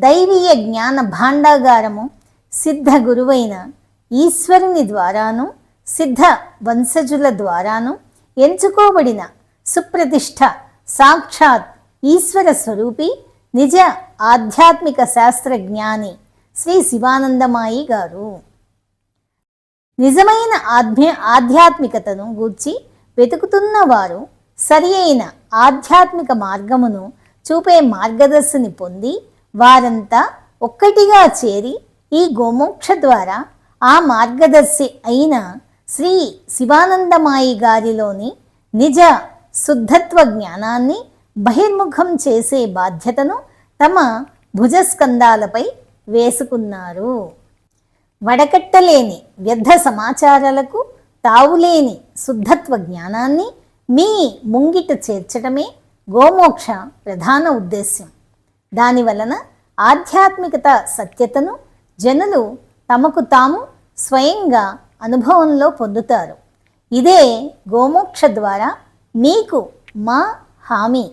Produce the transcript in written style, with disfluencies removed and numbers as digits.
దైవీయ జ్ఞాన భాండాగారము సిద్ధ గురువైన ఈశ్వరుని ద్వారాను సిద్ధ వంశజుల ద్వారాను ఎంచుకోబడిన సుప్రతిష్ఠ సాక్షాత్ ఈశ్వర స్వరూపి నిజ ఆధ్యాత్మిక శాస్త్రజ్ఞాని శ్రీ శివానందమాయి గారు. నిజమైన ఆధ్యాత్మికతను గూర్చి వెతుకుతున్న వారు సరి అయిన ఆధ్యాత్మిక మార్గమును చూపే మార్గదర్శిని పొంది వారంతా ఒక్కటిగా చేరి ఈ గోమోక్ష ద్వారా ఆ మార్గదర్శి అయిన శ్రీ శివానందమాయి గారిలోని నిజ శుద్ధత్వ జ్ఞానాన్ని బహిర్ముఖం చేసే బాధ్యతను తమ భుజస్కంధాలపై వేసుకున్నారు. వడకట్టలేని వ్యర్థ సమాచారాలకు తావులేని శుద్ధత్వ జ్ఞానాన్ని మీ ముంగిట చేర్చడమే గోమోక్ష ప్రధాన ఉద్దేశ్యం. దానివలన ఆధ్యాత్మికత సత్యతను జనులు తమకు తాము స్వయంగా అనుభవంలో పొందుతారు. ఇదే గోమోక్ష ద్వారా మీకు మా హామీ.